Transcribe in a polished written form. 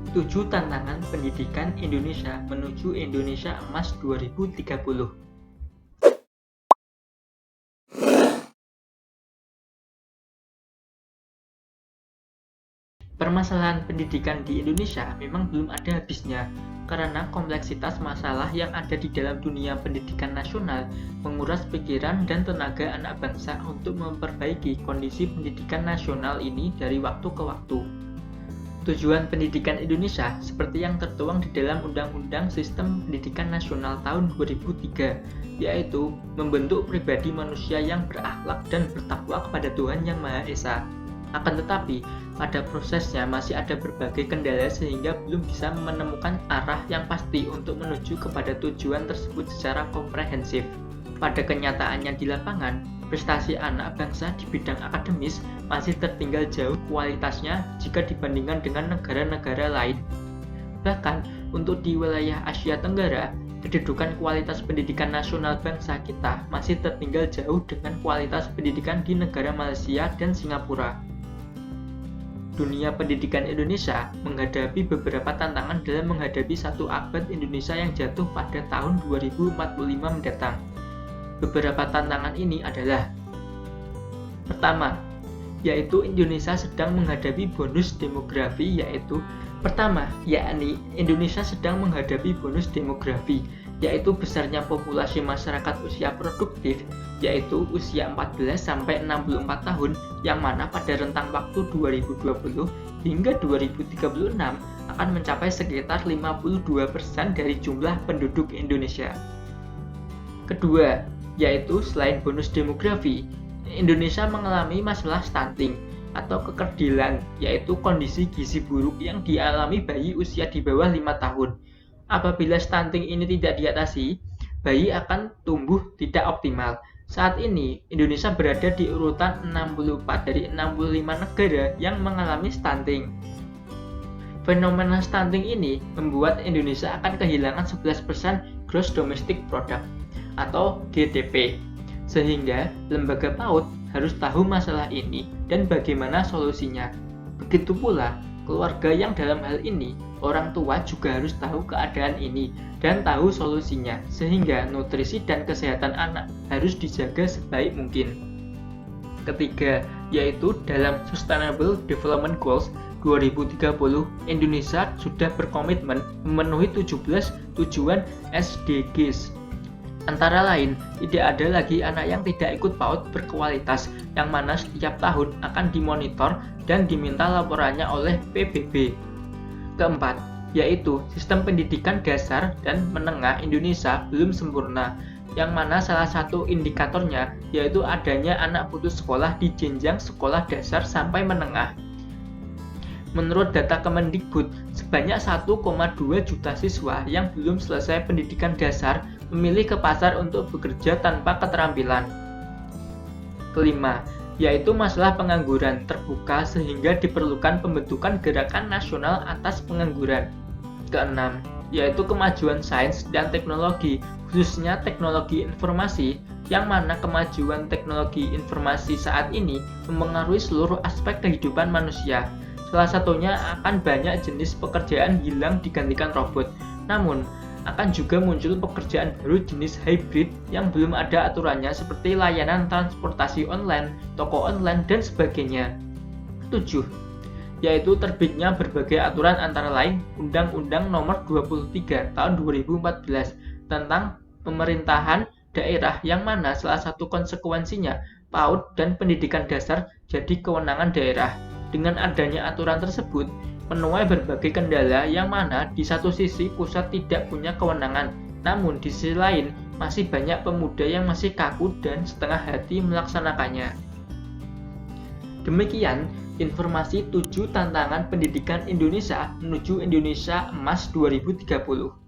7 tantangan pendidikan Indonesia menuju Indonesia Emas 2030. Permasalahan pendidikan di Indonesia memang belum ada habisnya, karena kompleksitas masalah yang ada di dalam dunia pendidikan nasional menguras pikiran dan tenaga anak bangsa untuk memperbaiki kondisi pendidikan nasional ini dari waktu ke waktu. Tujuan pendidikan Indonesia seperti yang tertuang di dalam Undang-Undang Sistem Pendidikan Nasional tahun 2003, yaitu membentuk pribadi manusia yang berakhlak dan bertakwa kepada Tuhan Yang Maha Esa. Akan tetapi, pada prosesnya masih ada berbagai kendala sehingga belum bisa menemukan arah yang pasti untuk menuju kepada tujuan tersebut secara komprehensif. Pada kenyataannya di lapangan, prestasi anak bangsa di bidang akademis masih tertinggal jauh kualitasnya jika dibandingkan dengan negara-negara lain. Bahkan, untuk di wilayah Asia Tenggara, kedudukan kualitas pendidikan nasional bangsa kita masih tertinggal jauh dengan kualitas pendidikan di negara Malaysia dan Singapura. Dunia pendidikan Indonesia menghadapi beberapa tantangan dalam menghadapi satu abad Indonesia yang jatuh pada tahun 2045 mendatang. Beberapa tantangan ini adalah: pertama, yaitu Indonesia sedang menghadapi bonus demografi yaitu besarnya populasi masyarakat usia produktif, yaitu usia 14-64 tahun, yang mana pada rentang waktu 2020 hingga 2036 akan mencapai sekitar 52% dari jumlah penduduk Indonesia. Kedua, yaitu selain bonus demografi, Indonesia mengalami masalah stunting atau kekerdilan, yaitu kondisi gizi buruk yang dialami bayi usia di bawah 5 tahun. Apabila stunting ini tidak diatasi, bayi akan tumbuh tidak optimal. Saat ini, Indonesia berada di urutan 64 dari 65 negara yang mengalami stunting. Fenomena stunting ini membuat Indonesia akan kehilangan 11% Gross Domestic Product atau GDP. Sehingga lembaga PAUD harus tahu masalah ini dan bagaimana solusinya. Begitu pula keluarga yang dalam hal ini, orang tua juga harus tahu keadaan ini dan tahu solusinya, sehingga nutrisi dan kesehatan anak harus dijaga sebaik mungkin. Ketiga, yaitu dalam Sustainable Development Goals 2030, Indonesia sudah berkomitmen memenuhi 17 tujuan SDGs. Antara lain, tidak ada lagi anak yang tidak ikut PAUD berkualitas, yang mana setiap tahun akan dimonitor dan diminta laporannya oleh PBB. Keempat, yaitu sistem pendidikan dasar dan menengah Indonesia belum sempurna, yang mana salah satu indikatornya yaitu adanya anak putus sekolah di jenjang sekolah dasar sampai menengah. Menurut data Kemendikbud, sebanyak 1,2 juta siswa yang belum selesai pendidikan dasar memilih ke pasar untuk bekerja tanpa keterampilan. Kelima, yaitu masalah pengangguran terbuka sehingga diperlukan pembentukan gerakan nasional atas pengangguran. Keenam, yaitu kemajuan sains dan teknologi, khususnya teknologi informasi, yang mana kemajuan teknologi informasi saat ini mempengaruhi seluruh aspek kehidupan manusia. Salah satunya akan banyak jenis pekerjaan hilang digantikan robot, namun akan juga muncul pekerjaan baru jenis hybrid yang belum ada aturannya seperti layanan transportasi online, toko online, dan sebagainya. 7. Yaitu terbitnya berbagai aturan antara lain Undang-Undang Nomor 23 Tahun 2014 tentang pemerintahan daerah, yang mana salah satu konsekuensinya PAUD dan pendidikan dasar jadi kewenangan daerah. Dengan adanya aturan tersebut, menuai berbagai kendala yang mana di satu sisi pusat tidak punya kewenangan, namun di sisi lain masih banyak pemuda yang masih kaku dan setengah hati melaksanakannya. Demikian informasi 7 tantangan pendidikan Indonesia menuju Indonesia Emas 2030.